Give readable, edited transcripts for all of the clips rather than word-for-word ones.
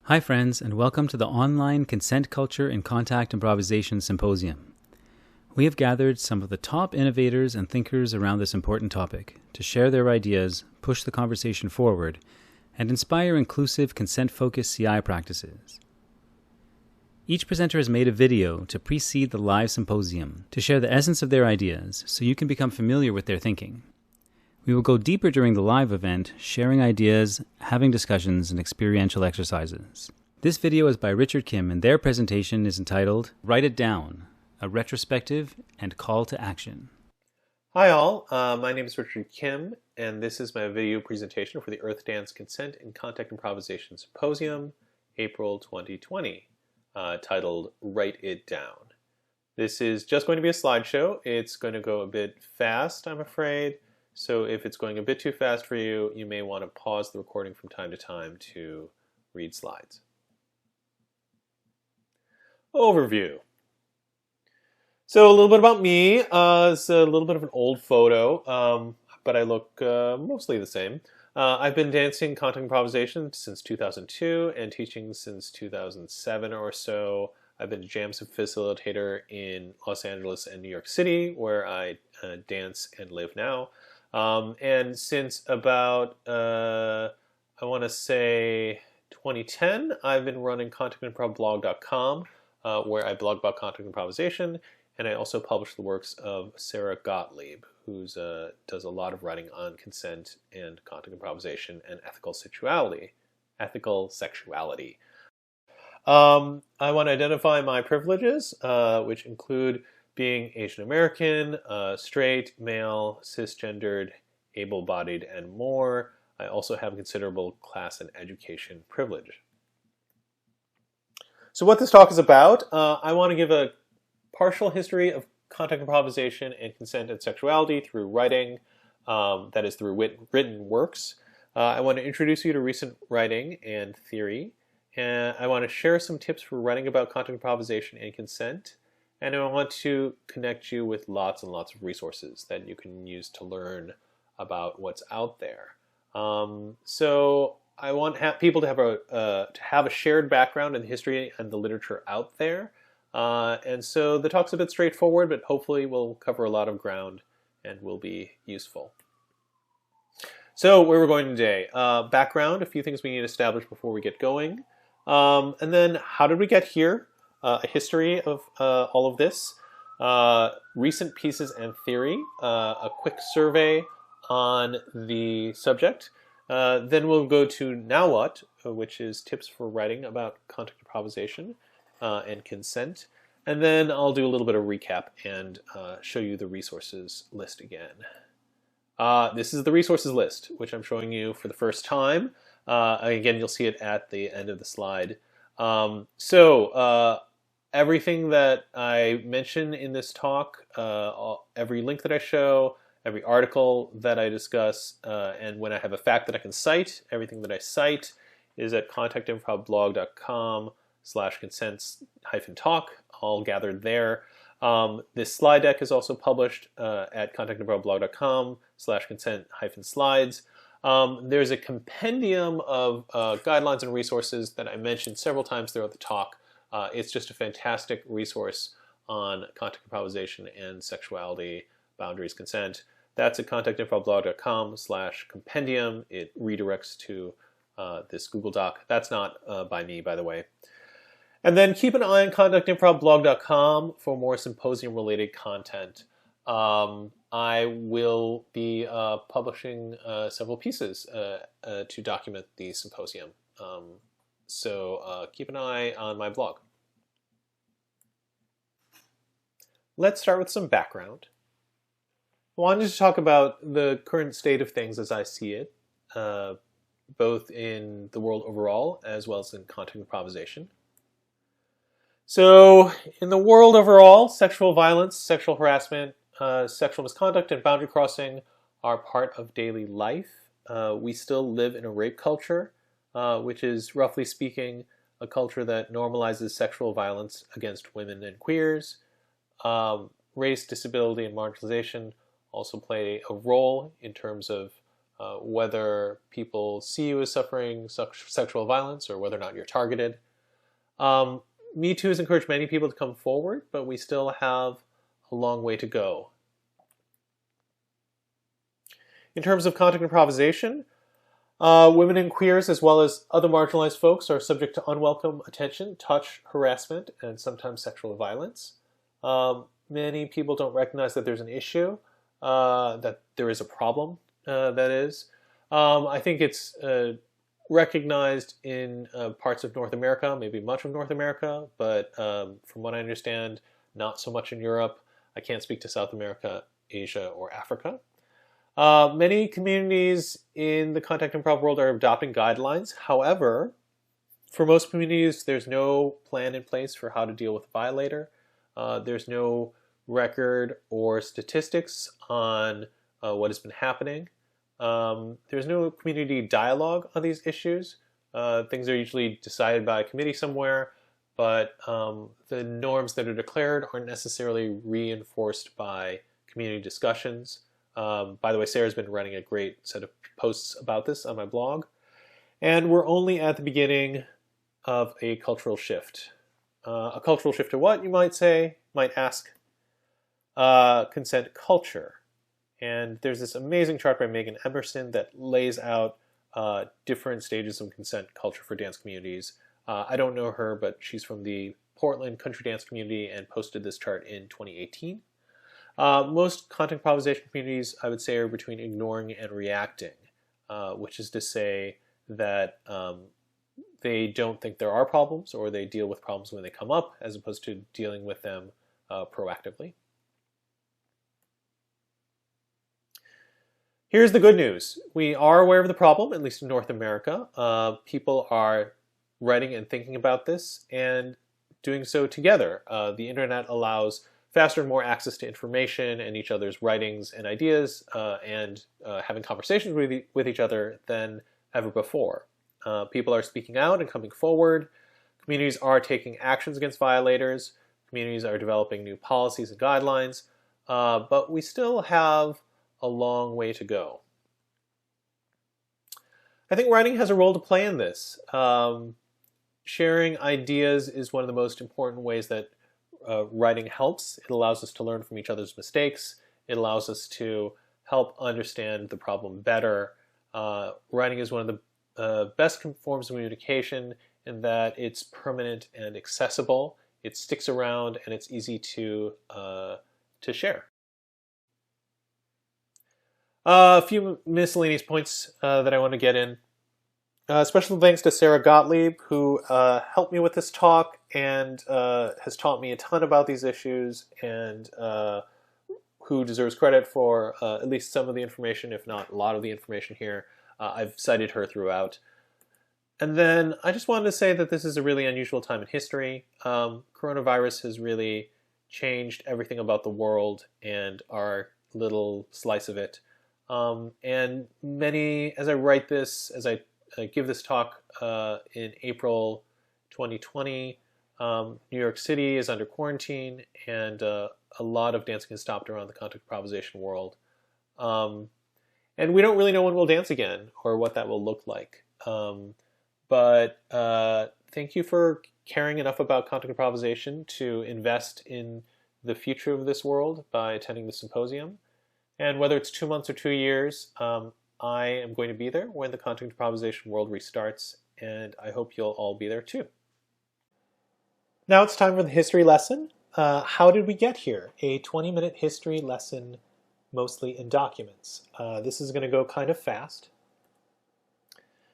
Hi friends, and welcome to the online Consent Culture in Contact Improvisation Symposium. We have gathered some of the top innovators and thinkers around this important topic to share their ideas, push the conversation forward, and inspire inclusive consent-focused CI practices. Each presenter has made a video to precede the live symposium to share the essence of their ideas so you can become familiar with their thinking. We will go deeper during the live event, sharing ideas, having discussions, and experiential exercises. This video is by Richard Kim, and their presentation is entitled Write It Down, a retrospective and call to action. Hi all, my name is Richard Kim, and this is my video presentation for the Earth Dance Consent and Contact Improvisation Symposium, April 2020, titled Write It Down. This is just going to be a slideshow. It's going to go a bit fast, I'm afraid. So if it's going a bit too fast for you, you may want to pause the recording from time to time to read slides. Overview. So a little bit about me. It's a little bit of an old photo, but I look mostly the same. I've been dancing contact improvisation since 2002 and teaching since 2007 or so. I've been a jam facilitator in Los Angeles and New York City, where I dance and live now. And since about, I want to say 2010, I've been running contactimprov.blog.com, where I blog about contact improvisation, and I also publish the works of Sarah Gottlieb, who does a lot of writing on consent and contact improvisation and ethical sexuality. I want to identify my privileges, which include being Asian American, straight, male, cisgendered, able-bodied, and more. I also have considerable class and education privilege. So what this talk is about, I want to give a partial history of contact improvisation and consent and sexuality through writing, that is through written works. I want to introduce you to recent writing and theory, and I want to share some tips for writing about contact improvisation and consent. And I want to connect you with lots and lots of resources that you can use to learn about what's out there. So I want people to have a shared background in the history and the literature out there. And so the talk's a bit straightforward, but hopefully we'll cover a lot of ground and will be useful. So where we're going today. Background, a few things we need to establish before we get going. And then how did we get here? A history of all of this, recent pieces and theory, a quick survey on the subject. Then we'll go to Now What, which is tips for writing about contact improvisation and consent. And then I'll do a little bit of recap and show you the resources list again. This is the resources list, which I'm showing you for the first time. Again, you'll see it at the end of the slide. Everything that I mention in this talk, every link that I show, every article that I discuss, and when I have a fact that I can cite, everything that I cite is at contactimprovblog.com/consents-talk, all gathered there. This slide deck is also published at contactimprovblog.com/consent-slides. There's a compendium of guidelines and resources that I mentioned several times throughout the talk. It's just a fantastic resource on contact improvisation and sexuality, boundaries, consent. That's at contactimprovblog.com/compendium. It redirects to this Google Doc. That's not by me, by the way. And then keep an eye on contactimprovblog.com for more symposium-related content. I will be publishing several pieces to document the symposium. So keep an eye on my blog. Let's start with some background. I wanted to talk about the current state of things as I see it, both in the world overall as well as in contact improvisation. So in the world overall, sexual violence, sexual harassment, sexual misconduct, and boundary crossing are part of daily life. We still live in a rape culture, which is, roughly speaking, a culture that normalizes sexual violence against women and queers. Race, disability, and marginalization also play a role in terms of whether people see you as suffering sexual violence or whether or not you're targeted. Me Too has encouraged many people to come forward, but we still have a long way to go. In terms of contact improvisation, women and queers, as well as other marginalized folks, are subject to unwelcome attention, touch, harassment, and sometimes sexual violence. Many people don't recognize that there's an issue, that there is a problem, that is. I think it's recognized in parts of North America, maybe much of North America, but from what I understand, not so much in Europe. I can't speak to South America, Asia, or Africa. Many communities in the contact improv world are adopting guidelines. However, for most communities, there's no plan in place for how to deal with a violator. There's no record or statistics on what has been happening. There's no community dialogue on these issues. Things are usually decided by a committee somewhere, but the norms that are declared aren't necessarily reinforced by community discussions. By the way, Sarah's been running a great set of posts about this on my blog. And we're only at the beginning of a cultural shift. A cultural shift to what, you might ask? Consent culture. And there's this amazing chart by Megan Emerson that lays out different stages of consent culture for dance communities. I don't know her, but she's from the Portland country dance community and posted this chart in 2018. Most contact improvisation communities, I would say, are between ignoring and reacting, which is to say that they don't think there are problems, or they deal with problems when they come up, as opposed to dealing with them proactively. Here's the good news. We are aware of the problem, at least in North America. People are writing and thinking about this and doing so together. The internet allows faster and more access to information and each other's writings and ideas, and having conversations with each other than ever before. People are speaking out and coming forward. Communities are taking actions against violators. Communities are developing new policies and guidelines, but we still have a long way to go. I think writing has a role to play in this. Sharing ideas is one of the most important ways that writing helps. It allows us to learn from each other's mistakes. It allows us to help understand the problem better. Writing is one of the best forms of communication in that it's permanent and accessible. It sticks around and it's easy to share. A few miscellaneous points that I want to get in. Special thanks to Sarah Gottlieb, who helped me with this talk and has taught me a ton about these issues, and who deserves credit for at least some of the information, if not a lot of the information here. I've cited her throughout. And then I just wanted to say that this is a really unusual time in history. Coronavirus has really changed everything about the world and our little slice of it. And many, as I write this, as I give this talk in April 2020, New York City is under quarantine, and a lot of dancing has stopped around the contact improvisation world. And we don't really know when we'll dance again or what that will look like. But thank you for caring enough about contact improvisation to invest in the future of this world by attending the symposium. And whether it's 2 months or 2 years, I am going to be there when the contact improvisation world restarts, and I hope you'll all be there too. Now it's time for the history lesson. How did we get here? A 20-minute history lesson, mostly in documents. This is going to go kind of fast.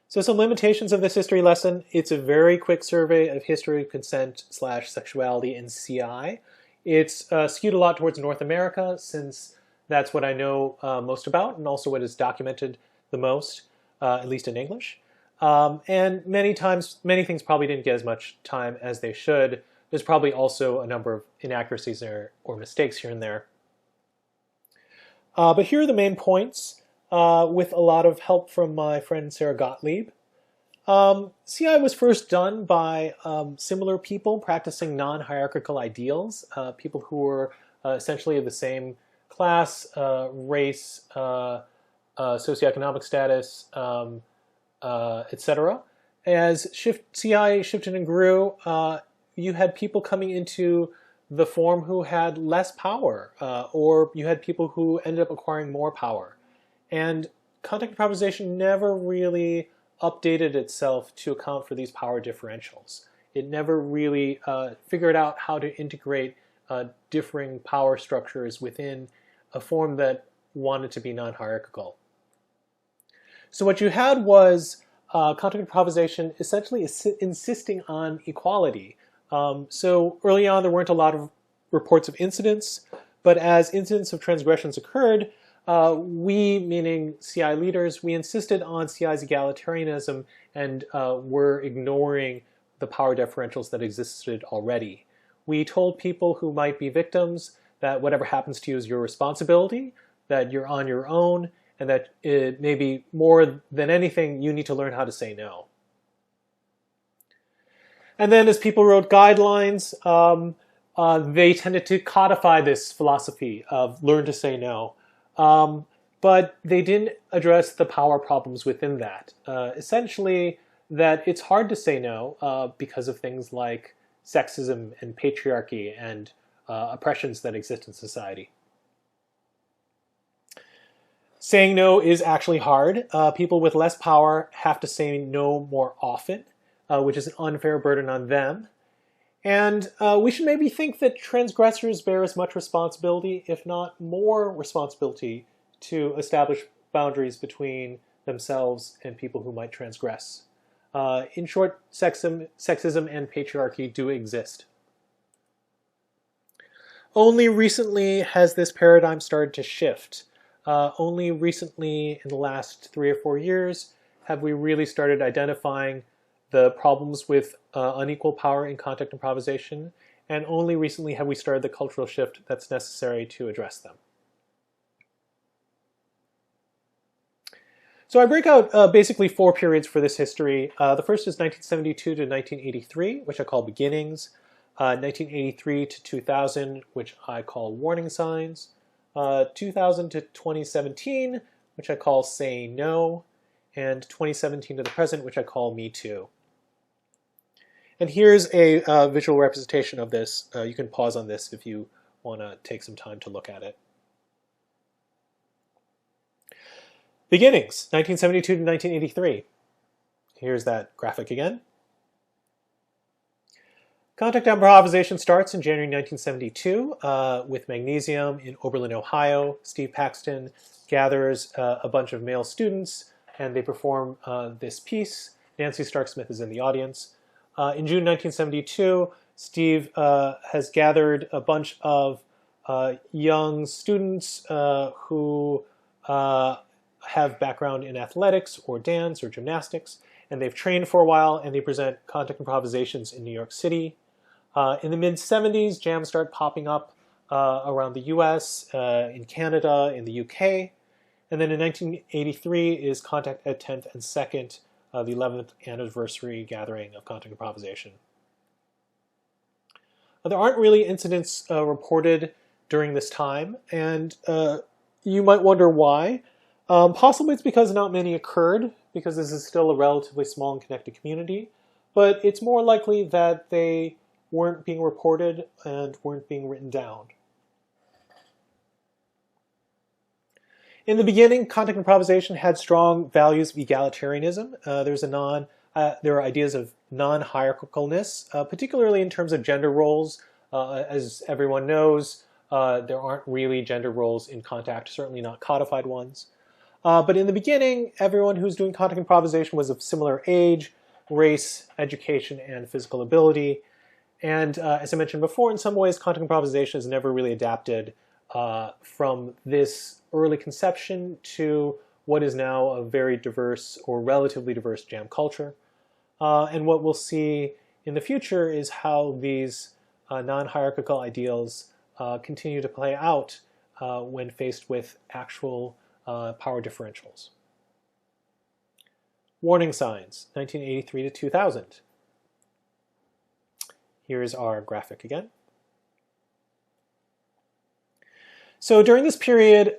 So some limitations of this history lesson. It's a very quick survey of history, consent, / sexuality, and CI. It's skewed a lot towards North America, since that's what I know most about, and also what is documented the most, at least in English. And many times, many things probably didn't get as much time as they should. There's probably also a number of inaccuracies or mistakes here and there. But here are the main points, with a lot of help from my friend Sarah Gottlieb. CI was first done by similar people practicing non-hierarchical ideals, people who were essentially of the same class, race, socioeconomic status, etc. As CI shifted and grew, you had people coming into the form who had less power, or you had people who ended up acquiring more power. And contact improvisation never really updated itself to account for these power differentials. It never really figured out how to integrate differing power structures within a form that wanted to be non-hierarchical. So what you had was contact improvisation essentially insisting on equality. So early on, there weren't a lot of reports of incidents, but as incidents of transgressions occurred, we, meaning CI leaders, we insisted on CI's egalitarianism and were ignoring the power differentials that existed already. We told people who might be victims that whatever happens to you is your responsibility, that you're on your own, and that it maybe more than anything, you need to learn how to say no. And then as people wrote guidelines, they tended to codify this philosophy of learn to say no. But they didn't address the power problems within that. Essentially, that it's hard to say no because of things like sexism and patriarchy and oppressions that exist in society. Saying no is actually hard. People with less power have to say no more often, which is an unfair burden on them. And we should maybe think that transgressors bear as much responsibility, if not more responsibility, to establish boundaries between themselves and people who might transgress. In short, sexism and patriarchy do exist. Only recently has this paradigm started to shift. Only recently, in the last 3 or 4 years, have we really started identifying the problems with unequal power in contact improvisation, and only recently have we started the cultural shift that's necessary to address them. So I break out basically 4 periods for this history. The first is 1972 to 1983, which I call beginnings, 1983 to 2000, which I call warning signs, 2000 to 2017, which I call say no, and 2017 to the present, which I call me too. And here's a visual representation of this. You can pause on this if you want to take some time to look at it. Beginnings, 1972 to 1983. Here's that graphic again. Contact improvisation starts in January 1972 with Magnesium in Oberlin, Ohio. Steve Paxton gathers a bunch of male students and they perform this piece. Nancy Stark-Smith is in the audience. In June 1972, Steve has gathered a bunch of young students who have background in athletics or dance or gymnastics, and they've trained for a while, and they present contact improvisations in New York City. In the mid-70s, jams start popping up around the US, in Canada, in the UK. And then in 1983 is Contact at 10th and 2nd, the 11th anniversary gathering of contact improvisation. There aren't really incidents reported during this time, and you might wonder why. Possibly it's because not many occurred, because this is still a relatively small and connected community, but it's more likely that they weren't being reported and weren't being written down. In the beginning, contact improvisation had strong values of egalitarianism. There are ideas of non-hierarchicalness, particularly in terms of gender roles. As everyone knows, there aren't really gender roles in contact, certainly not codified ones. But in the beginning, everyone who's doing contact improvisation was of similar age, race, education, and physical ability. And as I mentioned before, in some ways, contact improvisation has never really adapted from this early conception to what is now a very diverse or relatively diverse jam culture. And what we'll see in the future is how these non-hierarchical ideals continue to play out when faced with actual power differentials. Warning signs, 1983 to 2000. Here's our graphic again. So during this period,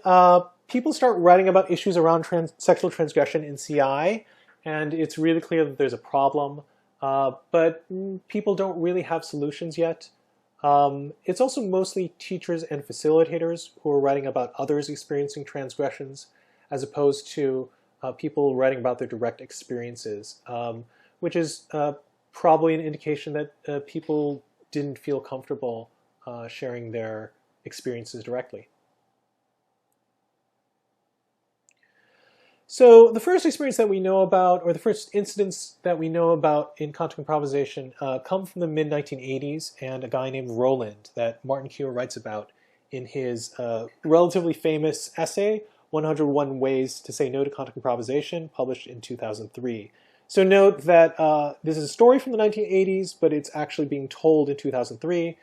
people start writing about issues around sexual transgression in CI, and it's really clear that there's a problem, but people don't really have solutions yet. It's also mostly teachers and facilitators who are writing about others experiencing transgressions, as opposed to people writing about their direct experiences, which is probably an indication that people didn't feel comfortable sharing their experiences directly. So the first experience that we know about, or the first incidents that we know about in contact improvisation, come from the mid-1980s, and a guy named Roland that Martin Keough writes about in his relatively famous essay, 101 Ways to Say No to Contact Improvisation, published in 2003. So note that this is a story from the 1980s, but it's actually being told in 2003.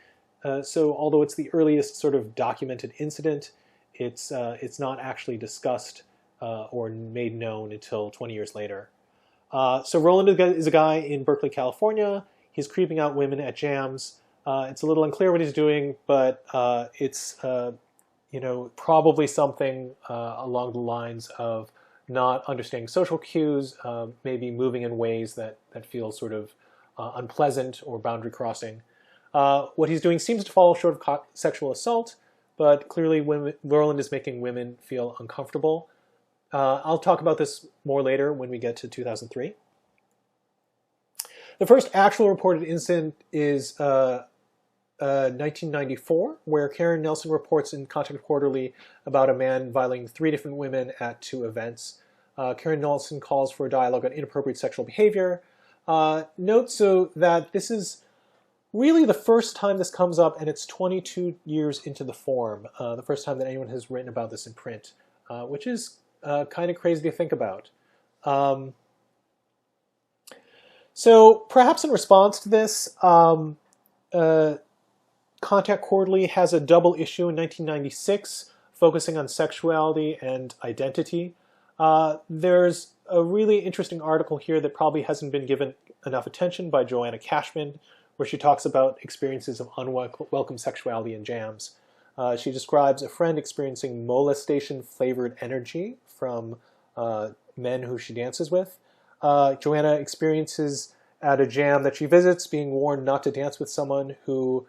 So although it's the earliest sort of documented incident, it's not actually discussed or made known until 20 years later. So Roland is a guy in Berkeley, California. He's creeping out women at jams. It's a little unclear what he's doing, but it's probably something along the lines of not understanding social cues, maybe moving in ways that feel sort of unpleasant or boundary crossing. What he's doing seems to fall short of sexual assault, but clearly Roland is making women feel uncomfortable. I'll talk about this more later when we get to 2003. The first actual reported incident is 1994, where Karen Nelson reports in Contact Quarterly about a man violating 3 different women at 2 events. Karen Nelson calls for a dialogue on inappropriate sexual behavior. Note so that this is really the first time this comes up, and it's 22 years into the form, the first time that anyone has written about this in print, which is kind of crazy to think about. So perhaps in response to this, Contact Quarterly has a double issue in 1996 focusing on sexuality and identity. There's a really interesting article here that probably hasn't been given enough attention by Joanna Cashman, where she talks about experiences of unwelcome sexuality in jams. She describes a friend experiencing molestation-flavored energy from men who she dances with. Joanna experiences at a jam that she visits being warned not to dance with someone who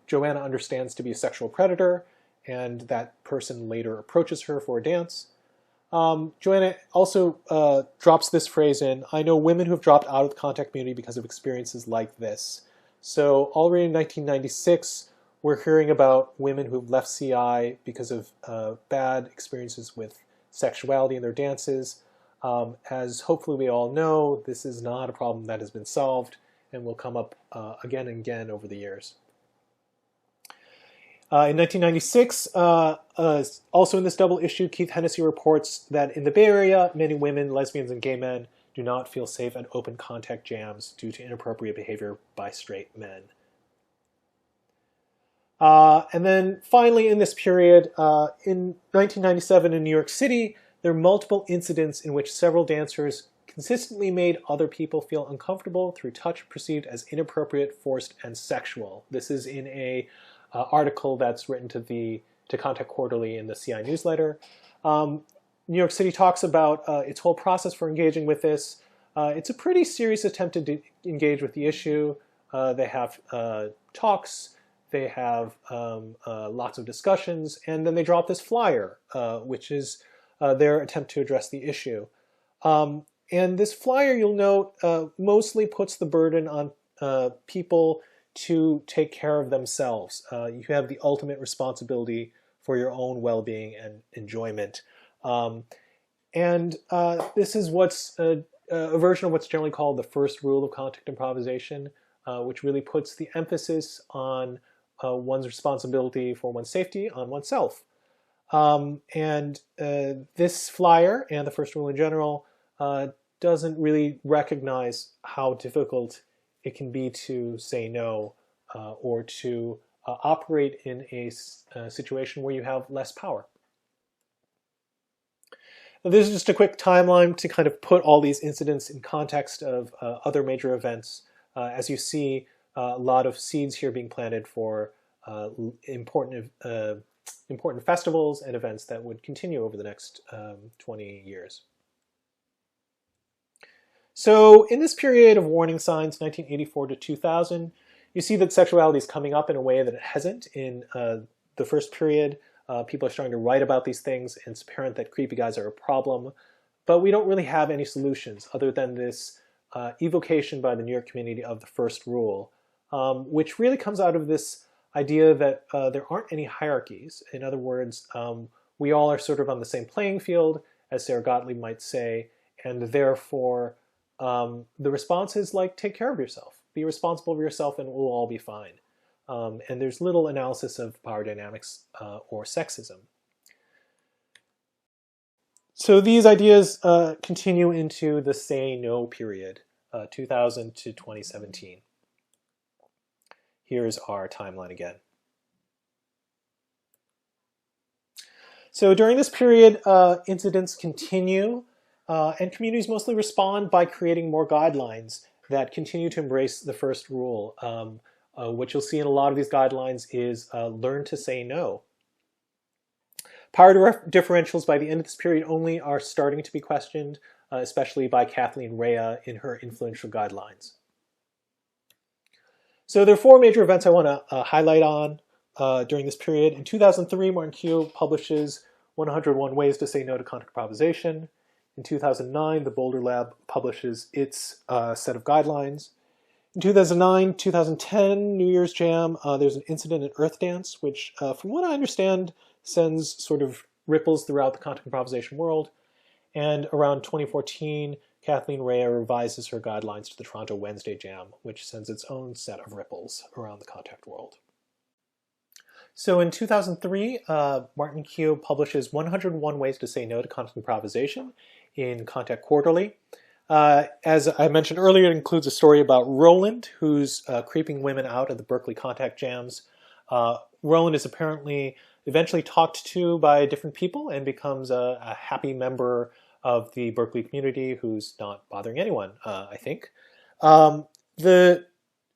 Joanna understands to be a sexual predator, and that person later approaches her for a dance. Joanna also drops this phrase in, "I know women who have dropped out of the contact community because of experiences like this." So already in 1996, we're hearing about women who've left CI because of bad experiences with sexuality in their dances. As hopefully we all know, this is not a problem that has been solved and will come up again and again over the years. In 1996, also in this double issue, Keith Hennessy reports that in the Bay Area, many women, lesbians, and gay men do not feel safe at open contact jams due to inappropriate behavior by straight men. And then finally in this period, in 1997 in New York City, there are multiple incidents in which several dancers consistently made other people feel uncomfortable through touch perceived as inappropriate, forced, and sexual. This is in a article that's written to Contact Quarterly in the CI newsletter. New York City talks about its whole process for engaging with this. It's a pretty serious attempt to engage with the issue. They have talks, they have lots of discussions, and then they drop this flyer, which is their attempt to address the issue. And this flyer, you'll note, mostly puts the burden on people to take care of themselves. You have the ultimate responsibility for your own well-being and enjoyment. This is what's a version of what's generally called the first rule of contact improvisation, which really puts the emphasis on one's responsibility for one's safety on oneself. This flyer and the first rule in general doesn't really recognize how difficult it can be to say no or to operate in a situation where you have less power. Now, this is just a quick timeline to kind of put all these incidents in context of other major events. As you see, a lot of seeds here being planted for important important festivals and events that would continue over the next 20 years. So in this period of warning signs, 1984 to 2000, you see that sexuality is coming up in a way that it hasn't in the first period. People are starting to write about these things, and it's apparent that creepy guys are a problem. But we don't really have any solutions other than this evocation by the New York community of the first rule, which really comes out of this idea that there aren't any hierarchies. In other words, we all are sort of on the same playing field, as Sarah Gottlieb might say, and therefore the response is like, take care of yourself. Be responsible for yourself and we'll all be fine. And there's little analysis of power dynamics or sexism. So these ideas continue into the say no period, 2000 to 2017. Here's our timeline again. So during this period, incidents continue, and communities mostly respond by creating more guidelines that continue to embrace the first rule. What you'll see in a lot of these guidelines is learn to say no. Power differentials by the end of this period only are starting to be questioned, especially by Kathleen Rea in her influential guidelines. So there are four major events I want to highlight on during this period. In 2003, Martin Keough publishes 101 Ways to Say No to Contact Improvisation. In 2009, the Boulder Lab publishes its set of guidelines. In 2009, 2010, New Year's Jam, there's an incident at Earth Dance, which, from what I understand, sends sort of ripples throughout the contact improvisation world. And around 2014, Kathleen Rea revises her guidelines to the Toronto Wednesday Jam, which sends its own set of ripples around the contact world. So in 2003, Martin Keough publishes 101 Ways to Say No to Contact Improvisation in Contact Quarterly. As I mentioned earlier, it includes a story about Roland, who's creeping women out at the Berkeley Contact Jams. Roland is apparently eventually talked to by different people and becomes a happy member of the Berkeley community who's not bothering anyone, I think. The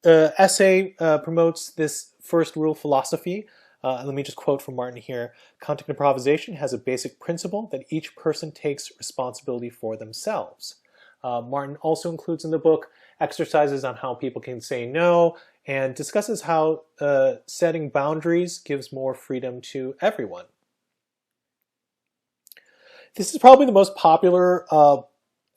essay promotes this first rule philosophy. Let me just quote from Martin here. Contact improvisation has a basic principle that each person takes responsibility for themselves. Martin also includes in the book exercises on how people can say no and discusses how setting boundaries gives more freedom to everyone. This is probably the most popular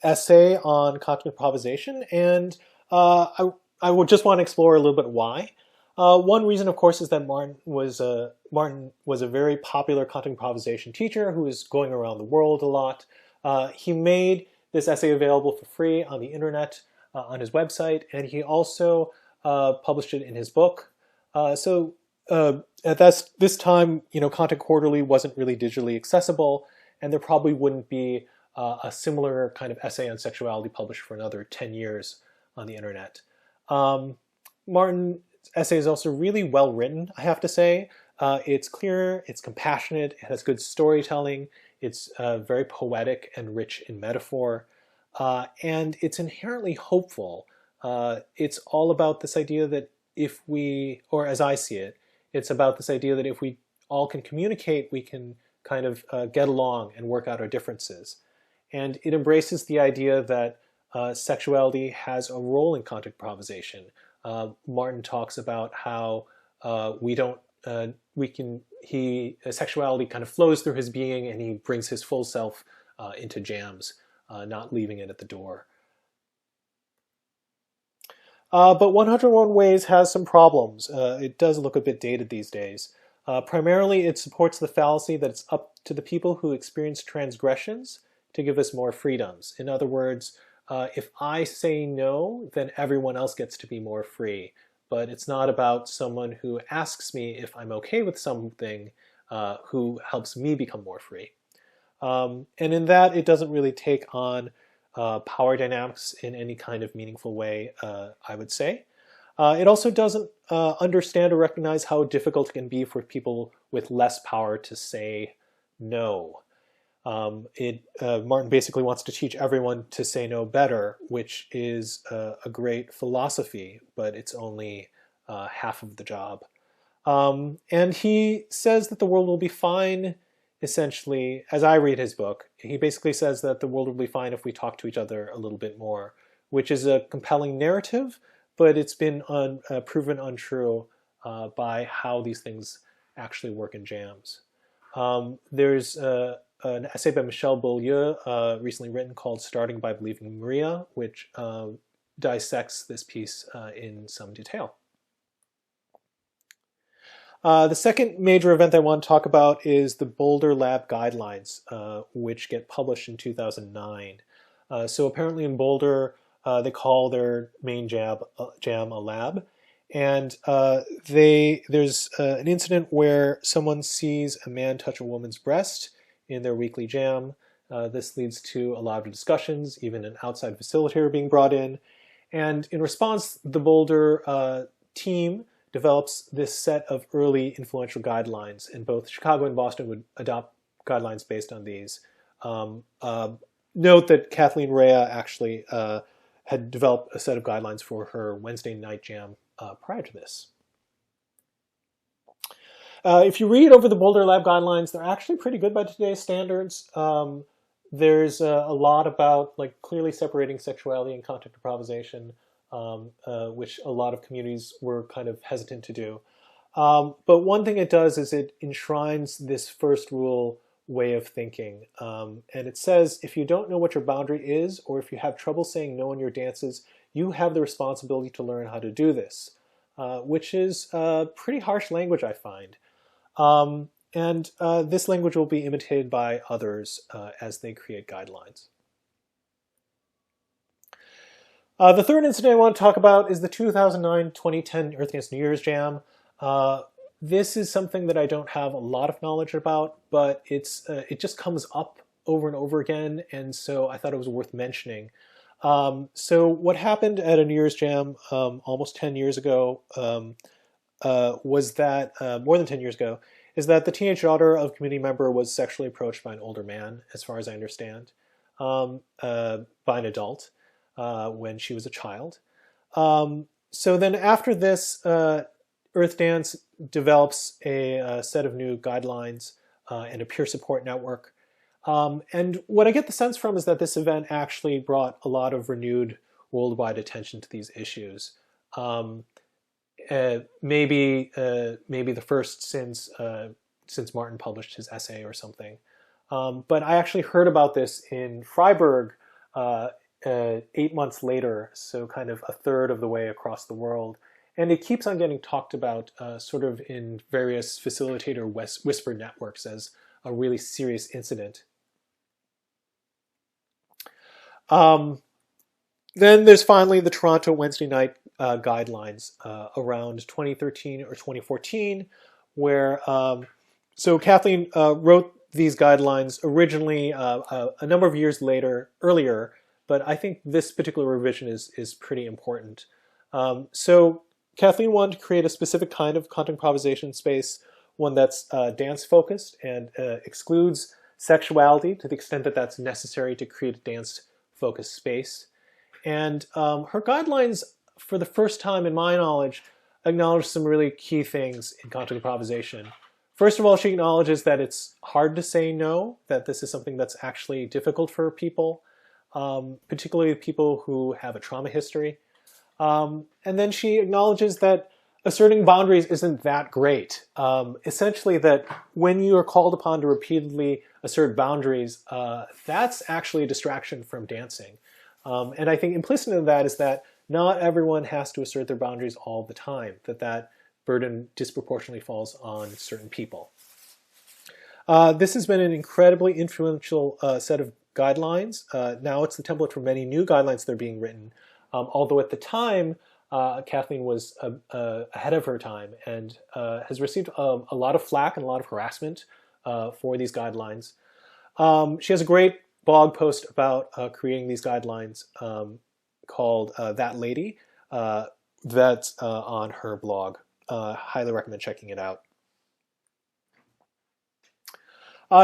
essay on contact improvisation, and I would just want to explore a little bit why. One reason, of course, is that Martin was a very popular contact improvisation teacher who was going around the world a lot. He made this essay available for free on the internet on his website, and he also published it in his book. So at this time, Contact Quarterly wasn't really digitally accessible, and there probably wouldn't be a similar kind of essay on sexuality published for another 10 years on the internet. Martin's essay is also really well written, I have to say. It's clear, it's compassionate, it has good storytelling, it's very poetic and rich in metaphor, and it's inherently hopeful. It's all about this idea that if we, or as I see it, it's about this idea that if we all can communicate, we can kind of get along and work out our differences. And it embraces the idea that sexuality has a role in contact improvisation. Martin talks about how sexuality kind of flows through his being, and he brings his full self into jams, not leaving it at the door. But 101 Ways has some problems. It does look a bit dated these days. Primarily, it supports the fallacy that it's up to the people who experience transgressions to give us more freedoms. In other words, if I say no, then everyone else gets to be more free. But it's not about someone who asks me if I'm okay with something who helps me become more free. And in that, it doesn't really take on power dynamics in any kind of meaningful way, I would say. It also doesn't understand or recognize how difficult it can be for people with less power to say no. Martin basically wants to teach everyone to say no better, which is a great philosophy, but it's only half of the job. And he says that the world will be fine, essentially, as I read his book. He basically says that the world will be fine if we talk to each other a little bit more, which is a compelling narrative, but it's been proven untrue by how these things actually work in jams. There's an essay by Michel Beaulieu recently written called Starting by Believing in Maria, which dissects this piece in some detail. The second major event I want to talk about is the Boulder Lab Guidelines, which get published in 2009. So apparently in Boulder, they call their main jam a lab. And there's an incident where someone sees a man touch a woman's breast in their weekly jam. This leads to a lot of discussions, even an outside facilitator being brought in. And in response, the Boulder team develops this set of early influential guidelines, and both Chicago and Boston would adopt guidelines based on these. Note that Kathleen Rea actually had developed a set of guidelines for her Wednesday night jam prior to this. If you read over the Boulder Lab guidelines, they're actually pretty good by today's standards. There's a lot about clearly separating sexuality and contact improvisation, which a lot of communities were kind of hesitant to do. But one thing it does is it enshrines this first rule way of thinking. And it says, if you don't know what your boundary is, or if you have trouble saying no in your dances, you have the responsibility to learn how to do this, which is pretty harsh language, I find. And this language will be imitated by others as they create guidelines. The third incident I want to talk about is the 2009-2010 Earth Dance New Year's Jam. This is something that I don't have a lot of knowledge about, but it just comes up over and over again, and so I thought it was worth mentioning. So what happened at a New Year's Jam almost 10 years ago was that, more than 10 years ago, is that the teenage daughter of a community member was sexually approached by an older man, as far as I understand, by an adult. When she was a child. So then after this, Earth Dance develops a set of new guidelines and a peer support network. And what I get the sense from is that this event actually brought a lot of renewed worldwide attention to these issues. Maybe the first since Martin published his essay or something. But I actually heard about this in Freiburg 8 months later, so kind of a third of the way across the world. And it keeps on getting talked about sort of in various facilitator whisper networks as a really serious incident. Then there's finally the Toronto Wednesday night guidelines around 2013 or 2014, where so Kathleen wrote these guidelines originally a number of years earlier, but I think this particular revision is pretty important. So Kathleen wanted to create a specific kind of content improvisation space, one that's dance-focused and excludes sexuality to the extent that that's necessary to create a dance-focused space. And her guidelines, for the first time in my knowledge, acknowledge some really key things in content improvisation. First of all, she acknowledges that it's hard to say no, that this is something that's actually difficult for people. Particularly people who have a trauma history. And then she acknowledges that asserting boundaries isn't that great. Essentially that when you are called upon to repeatedly assert boundaries, that's actually a distraction from dancing. And I think implicit in that is that not everyone has to assert their boundaries all the time, that burden disproportionately falls on certain people. This has been an incredibly influential set of guidelines. Now it's the template for many new guidelines that are being written, although at the time, Kathleen was ahead of her time and has received a lot of flack and a lot of harassment for these guidelines. She has a great blog post about creating these guidelines called That Lady. That's on her blog. Highly recommend checking it out.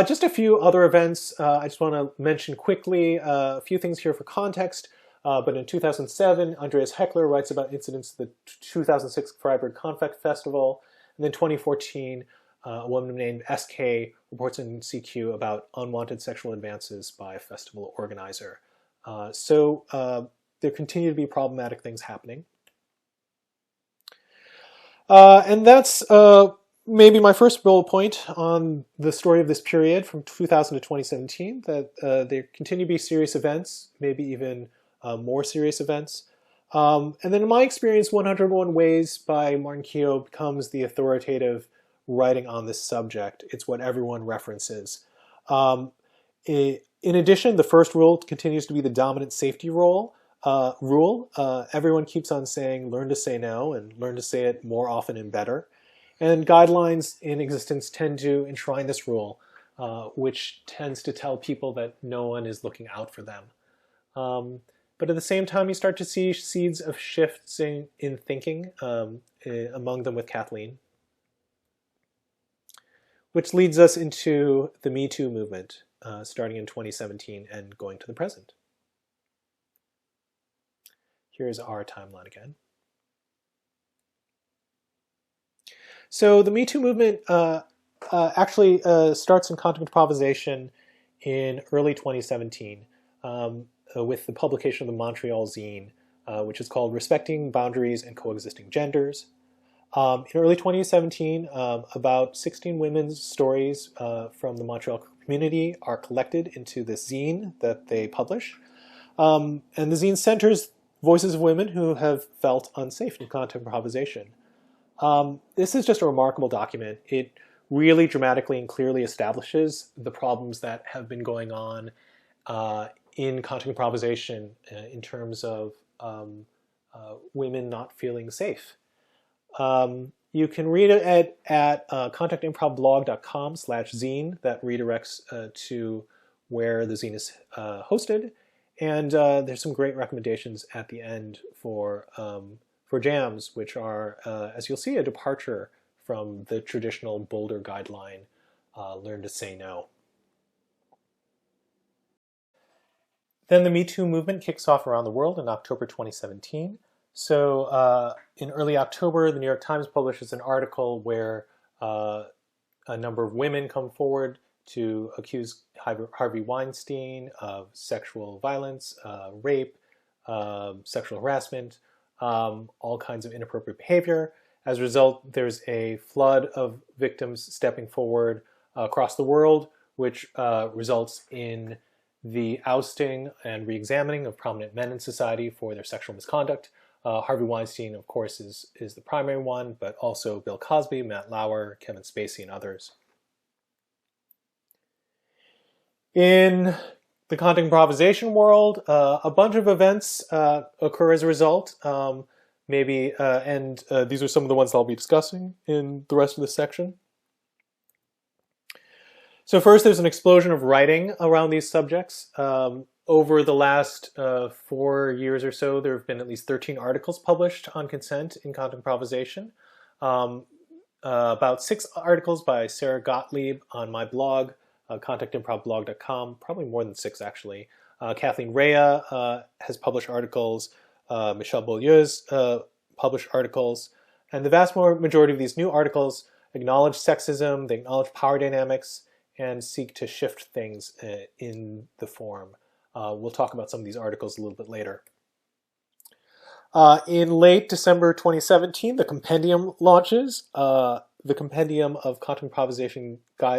Just a few other events I just want to mention quickly. A few things here for context. But in 2007, Andreas Heckler writes about incidents at the 2006 Freiburg Confect Festival. And then 2014, a woman named SK reports in CQ about unwanted sexual advances by a festival organizer. So there continue to be problematic things happening. And that's maybe my first bullet point on the story of this period from 2000 to 2017, that there continue to be serious events, maybe even more serious events. And then in my experience, 101 Ways by Martin Keough becomes the authoritative writing on this subject. It's what everyone references. In addition, the first rule continues to be the dominant safety rule. Everyone keeps on saying, learn to say no, and learn to say it more often and better. And guidelines in existence tend to enshrine this rule, which tends to tell people that no one is looking out for them. But at the same time, you start to see seeds of shifts in thinking, among them with Kathleen, which leads us into the Me Too movement, starting in 2017 and going to the present. Here's our timeline again. So the Me Too movement actually starts in content improvisation in early 2017 with the publication of the Montreal zine, which is called Respecting Boundaries and Coexisting Genders. In early 2017, about 16 women's stories from the Montreal community are collected into this zine that they publish. And the zine centers voices of women who have felt unsafe in content improvisation. This is just a remarkable document. It really dramatically and clearly establishes the problems that have been going on in content improvisation in terms of women not feeling safe. You can read it at contactimprovblog.com/zine. That redirects to where the zine is hosted. And there's some great recommendations at the end for jams, which are, as you'll see, a departure from the traditional Boulder guideline, learn to say no. Then the Me Too movement kicks off around the world in October 2017. So in early October, the New York Times publishes an article where a number of women come forward to accuse Harvey Weinstein of sexual violence, rape, sexual harassment, all kinds of inappropriate behavior. As a result, there's a flood of victims stepping forward across the world, which results in the ousting and re-examining of prominent men in society for their sexual misconduct. Harvey Weinstein, of course, is the primary one, but also Bill Cosby, Matt Lauer, Kevin Spacey, and others. In the content improvisation world, a bunch of events occur as a result. And these are some of the ones that I'll be discussing in the rest of this section. So first, there's an explosion of writing around these subjects. Over the last 4 years or so, there have been at least 13 articles published on consent in content improvisation. About 6 articles by Sarah Gottlieb on my blog, contactimprovblog.com, probably more than 6 actually. Kathleen Rea has published articles, Michelle Beaulieu's published articles, and the vast majority of these new articles acknowledge sexism, they acknowledge power dynamics, and seek to shift things in the form. We'll talk about some of these articles a little bit later. In late December 2017, the compendium launches. The Compendium of Content Improvisation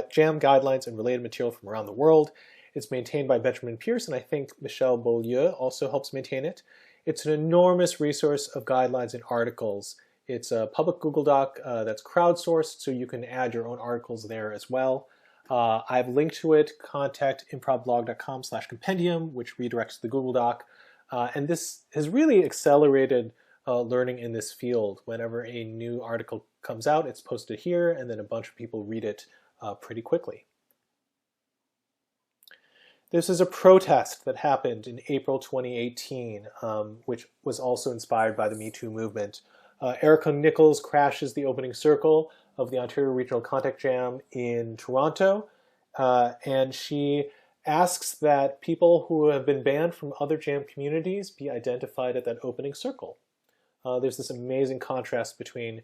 Jam Guidelines and Related Material from Around the World. It's maintained by Benjamin Pierce, and I think Michelle Beaulieu also helps maintain it. It's an enormous resource of guidelines and articles. It's a public Google Doc that's crowdsourced, so you can add your own articles there as well. I've linked to it, contactimprovblog.com/compendium, which redirects to the Google Doc. And this has really accelerated learning in this field. Whenever a new article comes out, it's posted here, and then a bunch of people read it pretty quickly. This is a protest that happened in April 2018, which was also inspired by the Me Too movement. Erica Nichols crashes the opening circle of the Ontario Regional Contact Jam in Toronto, and she asks that people who have been banned from other jam communities be identified at that opening circle. There's this amazing contrast between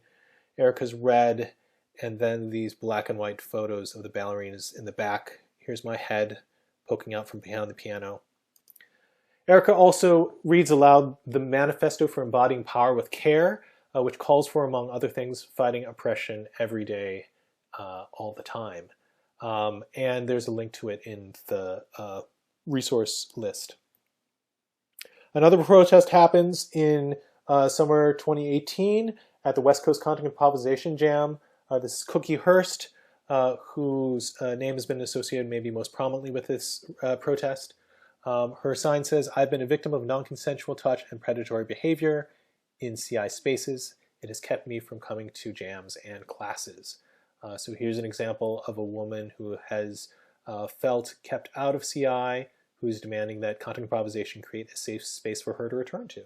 Erica's red and then these black and white photos of the ballerinas in the back. Here's my head poking out from behind the piano. Erica also reads aloud the Manifesto for Embodying Power with Care, which calls for, among other things, fighting oppression every day, all the time. And there's a link to it in the resource list. Another protest happens in summer 2018 at the West Coast Content Improvisation Jam. This is Cookie Hurst, whose name has been associated maybe most prominently with this protest. Her sign says, "I've been a victim of non-consensual touch and predatory behavior in CI spaces. It has kept me from coming to jams and classes." So here's an example of a woman who has felt kept out of CI, who's demanding that content improvisation create a safe space for her to return to.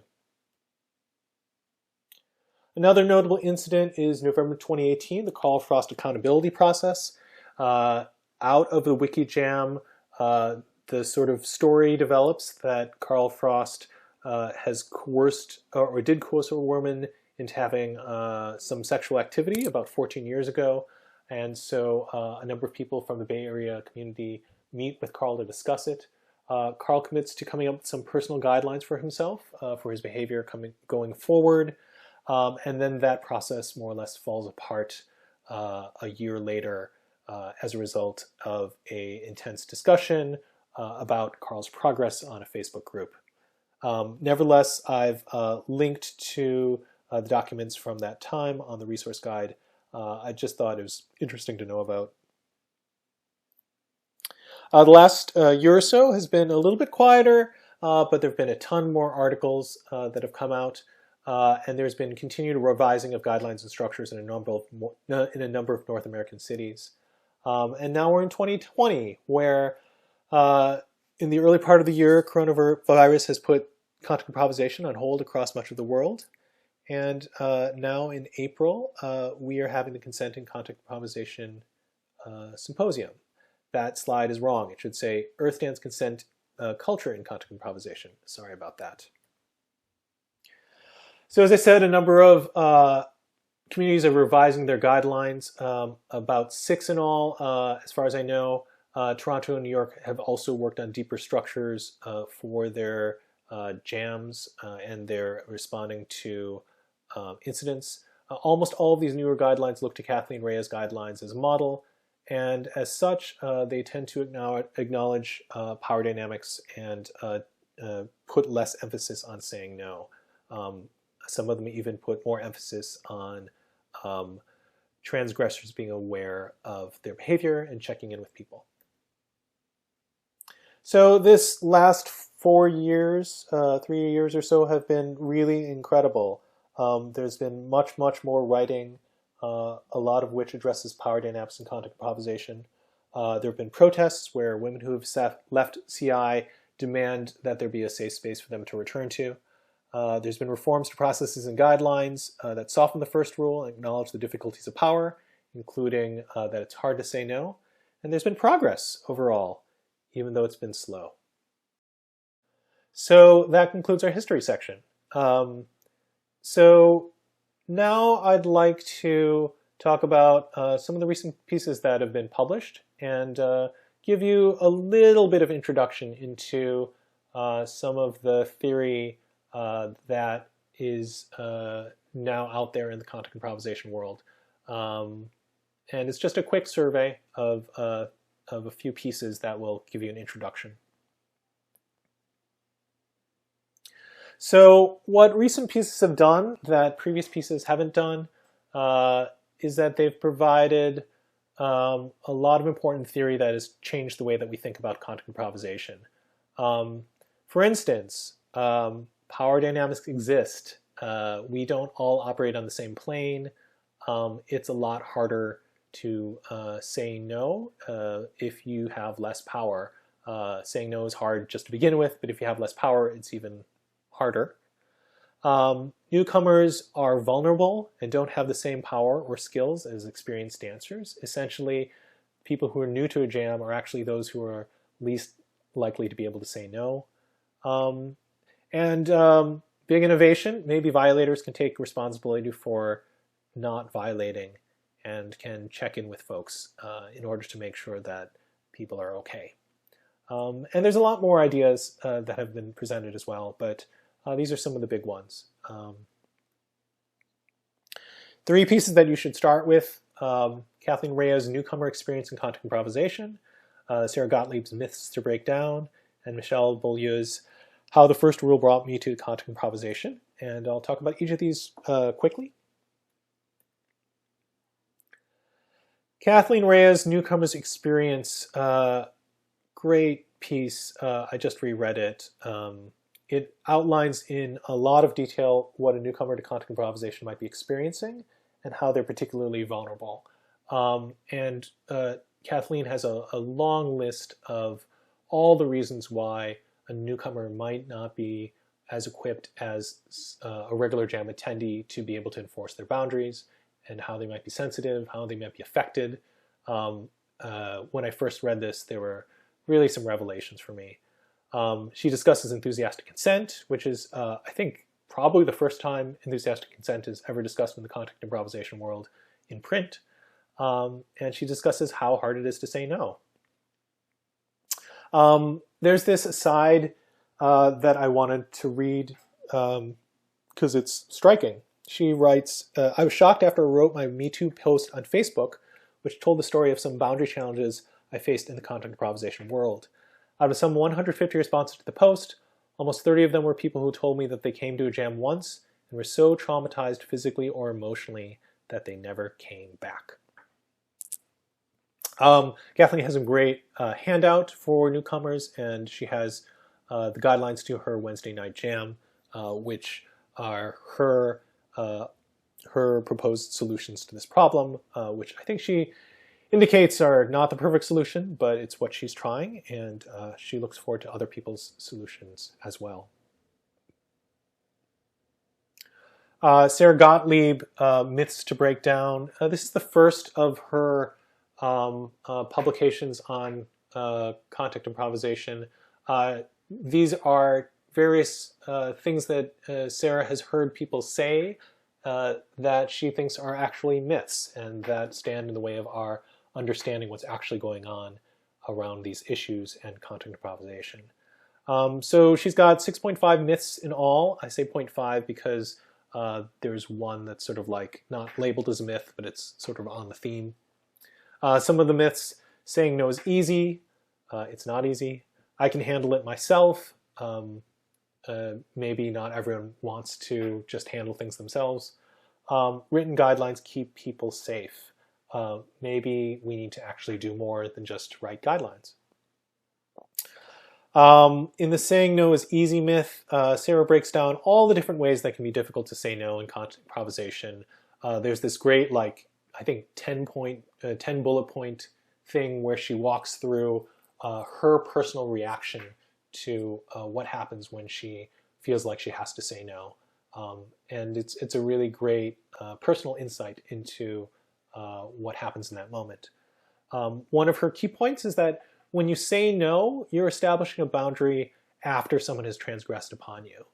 Another notable incident is November 2018, the Carl Frost accountability process. Out of the Wiki Jam, the sort of story develops that Carl Frost has coerced, or did coerce a woman into having some sexual activity about 14 years ago. And so a number of people from the Bay Area community meet with Carl to discuss it. Carl commits to coming up with some personal guidelines for himself, for his behavior going forward. And then that process more or less falls apart a year later as a result of an intense discussion about Carl's progress on a Facebook group. Nevertheless, I've linked to the documents from that time on the resource guide. I just thought it was interesting to know about. The last year or so has been a little bit quieter, but there have been a ton more articles that have come out, and there's been continued revising of guidelines and structures in a number of North American cities. And now we're in 2020, where in the early part of the year, coronavirus has put content improvisation on hold across much of the world. And now in April, we are having the Consent and Content Improvisation Symposium. That slide is wrong. It should say Earth Dance Consent Culture in Content Improvisation. Sorry about that. So as I said, a number of communities are revising their guidelines, about 6 in all, as far as I know. Toronto and New York have also worked on deeper structures for their jams, and they're responding to incidents. Almost all of these newer guidelines look to Kathleen Rhea's guidelines as a model, and as such, they tend to acknowledge power dynamics and put less emphasis on saying no. Some of them even put more emphasis on transgressors being aware of their behavior and checking in with people. So this last 4 years, 3 years or so, have been really incredible. There's been much more writing, a lot of which addresses power dynamics and content improvisation. There have been protests where women who have left CI demand that there be a safe space for them to return to. There's been reforms to processes and guidelines that soften the first rule and acknowledge the difficulties of power, including that it's hard to say no. And there's been progress overall, even though it's been slow. So that concludes our history section. So now I'd like to talk about some of the recent pieces that have been published and give you a little bit of introduction into some of the theory that is now out there in the content improvisation world. And it's just a quick survey of a few pieces that will give you an introduction. So what recent pieces have done that previous pieces haven't done is that they've provided a lot of important theory that has changed the way that we think about content improvisation. For instance, power dynamics exist. We don't all operate on the same plane. It's a lot harder to say no if you have less power. Saying no is hard just to begin with, but if you have less power, it's even harder. Newcomers are vulnerable and don't have the same power or skills as experienced dancers. Essentially, people who are new to a jam are actually those who are least likely to be able to say no. Big innovation, maybe violators can take responsibility for not violating and can check in with folks in order to make sure that people are okay. And there's a lot more ideas that have been presented as well, but these are some of the big ones. 3 pieces that you should start with: Kathleen Rea's Newcomer Experience in Contact Improvisation, Sarah Gottlieb's Myths to Break Down, and Michelle Beaulieu's How the First Rule Brought Me to Contact Improvisation. And I'll talk about each of these quickly. Kathleen Rea's Newcomer's Experience, great piece. I just reread it. It outlines in a lot of detail what a newcomer to contact improvisation might be experiencing and how they're particularly vulnerable. And Kathleen has a long list of all the reasons why a newcomer might not be as equipped as a regular jam attendee to be able to enforce their boundaries, and how they might be sensitive, how they might be affected. When I first read this, there were really some revelations for me. She discusses enthusiastic consent, which is, I think, probably the first time enthusiastic consent is ever discussed in the contact improvisation world in print. And she discusses how hard it is to say no. There's this aside that I wanted to read because it's striking. She writes, I was shocked after I wrote my Me Too post on Facebook, which told the story of some boundary challenges I faced in the contact improvisation world. Out of some 150 responses to the post, almost 30 of them were people who told me that they came to a jam once and were so traumatized physically or emotionally that they never came back. Kathleen has a great handout for newcomers, and she has the guidelines to her Wednesday night jam, which are her proposed solutions to this problem, which I think she indicates are not the perfect solution, but it's what she's trying, and she looks forward to other people's solutions as well. Sarah Gottlieb, Myths to Break Down. This is the first of her publications on contact improvisation. These are various things that Sarah has heard people say that she thinks are actually myths and that stand in the way of our understanding what's actually going on around these issues and contact improvisation. So she's got 6.5 myths in all. I say 0.5 because there's one that's sort of like not labeled as a myth, but it's sort of on the theme. Some of the myths: saying no is easy. It's not easy. I can handle it myself. Maybe not everyone wants to just handle things themselves. Written guidelines keep people safe. Maybe we need to actually do more than just write guidelines. In the saying no is easy myth, Sarah breaks down all the different ways that can be difficult to say no in contact improvisation. There's this great, I think 10 bullet point thing where she walks through her personal reaction to what happens when she feels like she has to say no. And it's a really great personal insight into what happens in that moment. One of her key points is that when you say no, you're establishing a boundary after someone has transgressed upon you.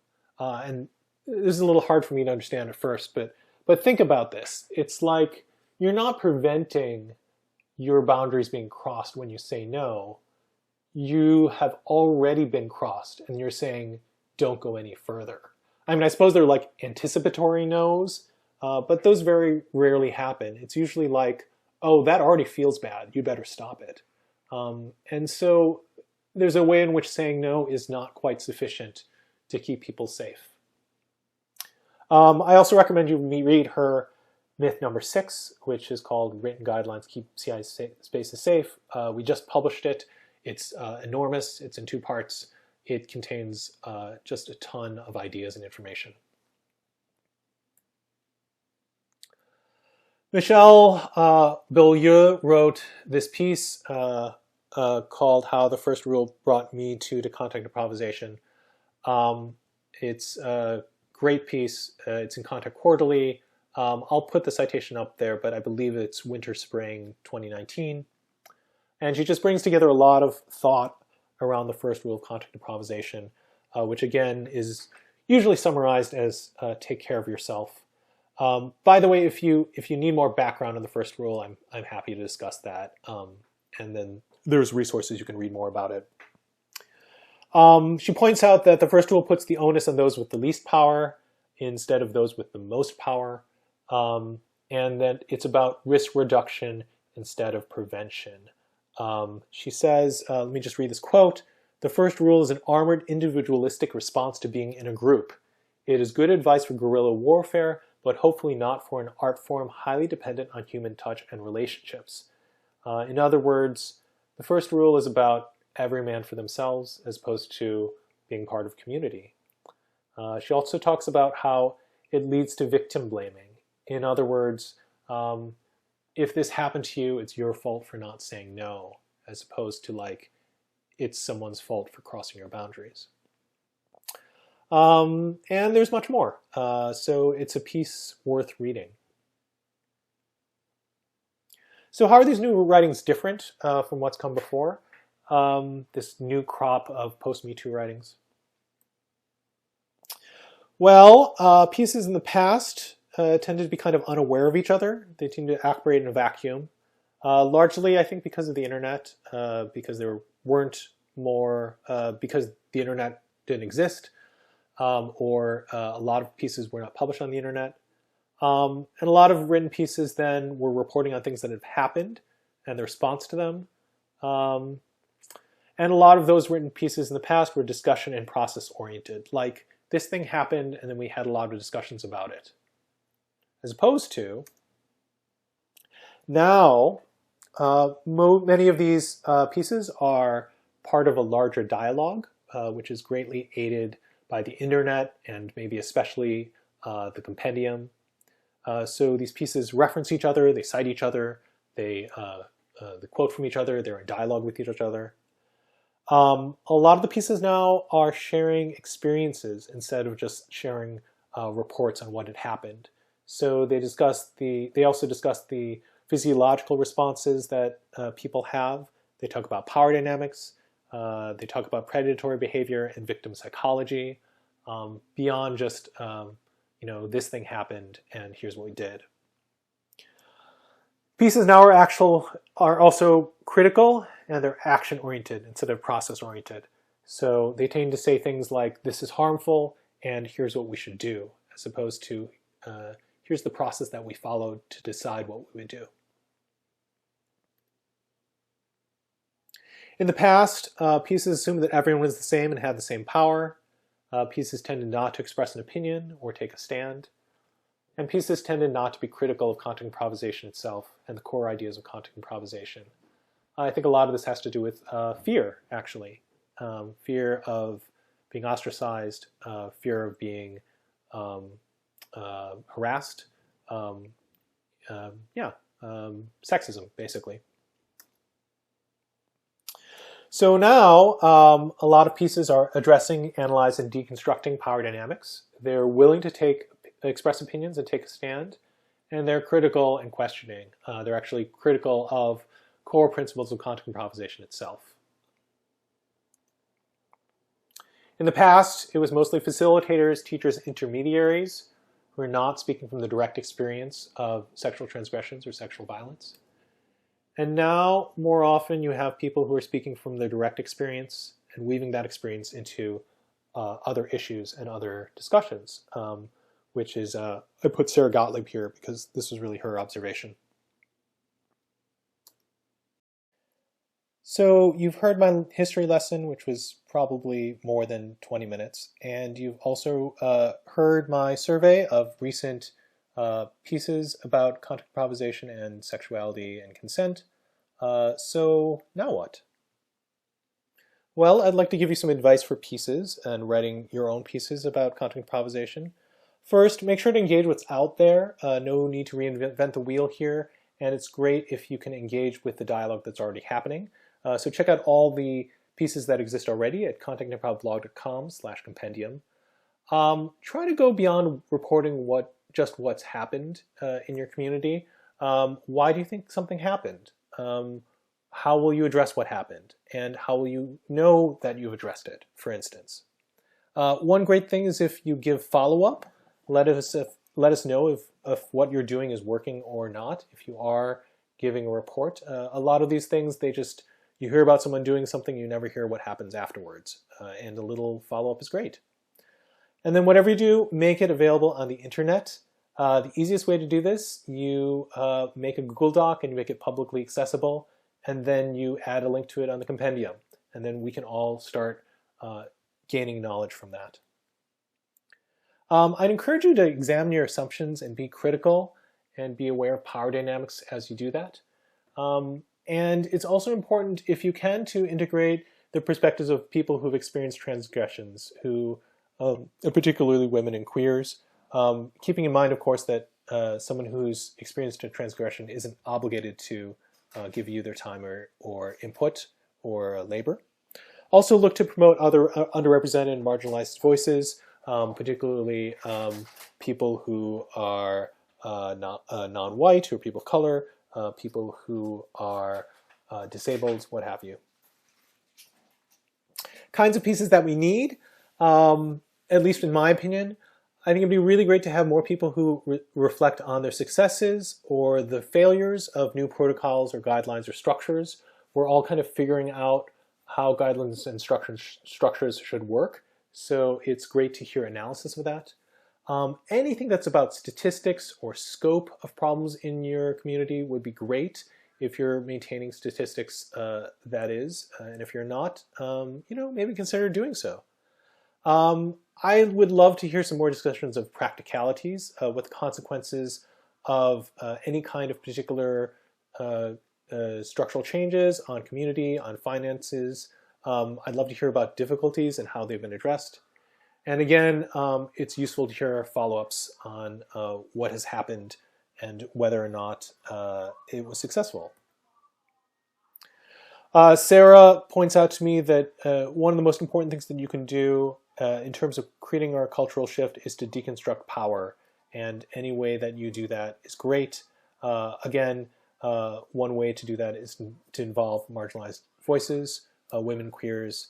And this is a little hard for me to understand at first, but think about this. It's like you're not preventing your boundaries being crossed when you say no. You have already been crossed, and you're saying, don't go any further. I mean, I suppose they're like anticipatory no's, but those very rarely happen. It's usually like, oh, that already feels bad. You better stop it. And so there's a way in which saying no is not quite sufficient to keep people safe. I also recommend you read her myth number 6, which is called Written Guidelines Keep CI Spaces Safe. We just published it. It's enormous. It's in 2 parts. It contains just a ton of ideas and information. Michelle Beaulieu wrote this piece called How the First Rule Brought Me to Contact Improvisation. It's a great piece. It's in Contact Quarterly. I'll put the citation up there, but I believe it's winter-spring 2019. And she just brings together a lot of thought around the first rule of contact improvisation, which again is usually summarized as take care of yourself. By the way, if you need more background on the first rule, I'm happy to discuss that. And then there's resources you can read more about it. She points out that the first rule puts the onus on those with the least power instead of those with the most power, and that it's about risk reduction instead of prevention. She says, let me just read this quote, "The first rule is an armored individualistic response to being in a group. It is good advice for guerrilla warfare, but hopefully not for an art form highly dependent on human touch and relationships." In other words, the first rule is about every man for themselves as opposed to being part of community. She also talks about how it leads to victim blaming. In other words, if this happened to you, it's your fault for not saying no, as opposed to like it's someone's fault for crossing your boundaries. And there's much more. So it's a piece worth reading. So how are these new writings different from what's come before? This new crop of post-Me Too writings? Well, pieces in the past tended to be kind of unaware of each other. They tend to operate in a vacuum. Largely, I think, because of the internet, because there weren't more, because the internet didn't exist, or a lot of pieces were not published on the internet. And a lot of written pieces then were reporting on things that have happened and the response to them. And a lot of those written pieces in the past were discussion and process oriented. Like, this thing happened and then we had a lot of discussions about it. As opposed to, now, many of these pieces are part of a larger dialogue, which is greatly aided by the internet and maybe especially the compendium. So these pieces reference each other, they cite each other, they quote from each other, they're in dialogue with each other. A lot of the pieces now are sharing experiences instead of just sharing reports on what had happened. So they also discuss the physiological responses that people have. They talk about power dynamics. They talk about predatory behavior and victim psychology, beyond just this thing happened and here's what we did. Pieces now are also critical, and they're action-oriented instead of process-oriented. So they tend to say things like, this is harmful, and here's what we should do, as opposed to, here's the process that we followed to decide what we would do. In the past, pieces assumed that everyone was the same and had the same power. Pieces tended not to express an opinion or take a stand. And pieces tended not to be critical of content improvisation itself and the core ideas of content improvisation. I think a lot of this has to do with fear, actually. Fear of being ostracized, fear of being harassed. Sexism, basically. So now, a lot of pieces are addressing, analyzing, and deconstructing power dynamics. They're willing to express opinions and take a stand, and they're critical and questioning. They're actually critical of core principles of content improvisation itself. In the past, it was mostly facilitators, teachers, intermediaries who are not speaking from the direct experience of sexual transgressions or sexual violence. And now, more often, you have people who are speaking from their direct experience and weaving that experience into other issues and other discussions, which is, I put Sarah Gottlieb here because this was really her observation. So you've heard my history lesson, which was probably more than 20 minutes, and you've also heard my survey of recent pieces about content improvisation and sexuality and consent. So now what? Well, I'd like to give you some advice for pieces and writing your own pieces about content improvisation. First, make sure to engage what's out there. No need to reinvent the wheel here, and it's great if you can engage with the dialogue that's already happening. So check out all the pieces that exist already at contentimprovblog.com/compendium. Try to go beyond reporting just what's happened in your community. Why do you think something happened? How will you address what happened? And how will you know that you've addressed it, for instance? One great thing is if you give follow-up. Let us let us know if what you're doing is working or not. If you are giving a report, a lot of these things, you hear about someone doing something, you never hear what happens afterwards. And a little follow-up is great. And then whatever you do, make it available on the internet. The easiest way to do this, you make a Google Doc and you make it publicly accessible, and then you add a link to it on the compendium. And then we can all start gaining knowledge from that. I'd encourage you to examine your assumptions and be critical and be aware of power dynamics as you do that. And it's also important, if you can, to integrate the perspectives of people who've experienced transgressions, particularly women and queers, keeping in mind, of course, that someone who's experienced a transgression isn't obligated to give you their time or input or labor. Also look to promote other underrepresented and marginalized voices, particularly people who are non-white, who are people of color, people who are disabled, what have you. Kinds of pieces that we need, at least in my opinion, I think it'd be really great to have more people who reflect on their successes or the failures of new protocols or guidelines or structures. We're all kind of figuring out how guidelines and structures should work. So it's great to hear analysis of that. Anything that's about statistics or scope of problems in your community would be great if you're maintaining statistics, that is. And if you're not, maybe consider doing so. I would love to hear some more discussions of practicalities, what the consequences of any kind of particular structural changes on community, on finances. I'd love to hear about difficulties and how they've been addressed. And again, it's useful to hear follow-ups on what has happened and whether or not it was successful. Sarah points out to me that one of the most important things that you can do in terms of creating our cultural shift is to deconstruct power. And any way that you do that is great. Again, one way to do that is to involve marginalized voices, women, queers,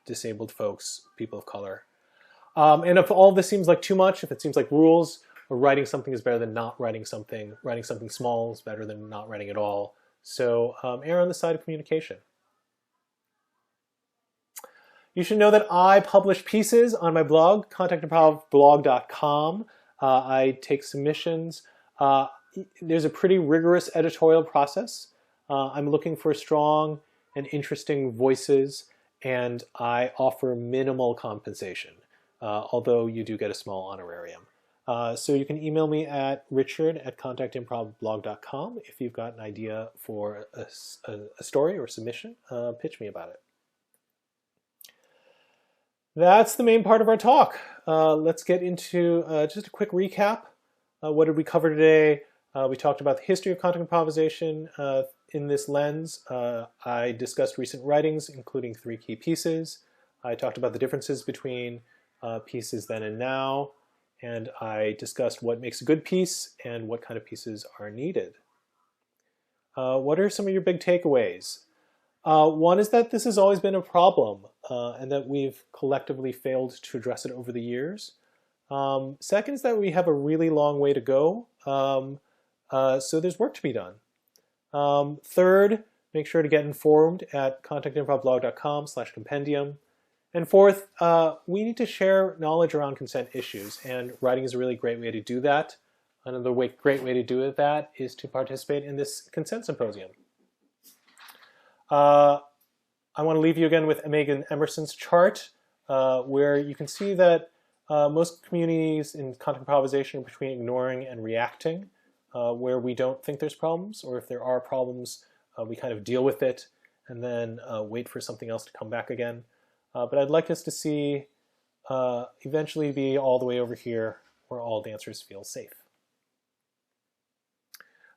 disabled folks, people of color. And if all this seems like too much, if it seems like rules, or writing something is better than not writing something small is better than not writing at all. So err on the side of communication. You should know that I publish pieces on my blog, contactimprovblog.com. I take submissions. There's a pretty rigorous editorial process. I'm looking for strong and interesting voices, and I offer minimal compensation, although you do get a small honorarium. So you can email me at richard@contactimprovblog.com if you've got an idea for a story or submission. Pitch me about it. That's the main part of our talk. Let's get into just a quick recap. What did we cover today? We talked about the history of contact improvisation in this lens. I discussed recent writings, including 3 key pieces. I talked about the differences between pieces then and now. And I discussed what makes a good piece and what kind of pieces are needed. What are some of your big takeaways? One is that this has always been a problem and that we've collectively failed to address it over the years. Second is that we have a really long way to go, so there's work to be done. Third, make sure to get informed at contactimprovblog.com/compendium. And fourth, we need to share knowledge around consent issues, and writing is a really great way to do that. Another great way to do that is to participate in this consent symposium. I want to leave you again with Megan Emerson's chart, where you can see that most communities in contact improvisation are between ignoring and reacting, where we don't think there's problems, or if there are problems, we kind of deal with it and then wait for something else to come back again. But I'd like us to see eventually be all the way over here where all dancers feel safe.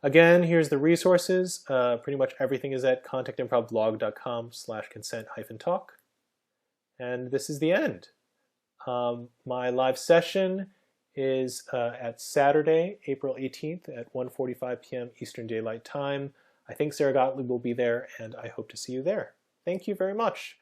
Again, here's the resources. Pretty much everything is at contactimprovblog.com/consent-talk. And this is the end. My live session is at Saturday, April 18th at 1:45 p.m. Eastern Daylight Time. I think Sarah Gottlieb will be there, and I hope to see you there. Thank you very much.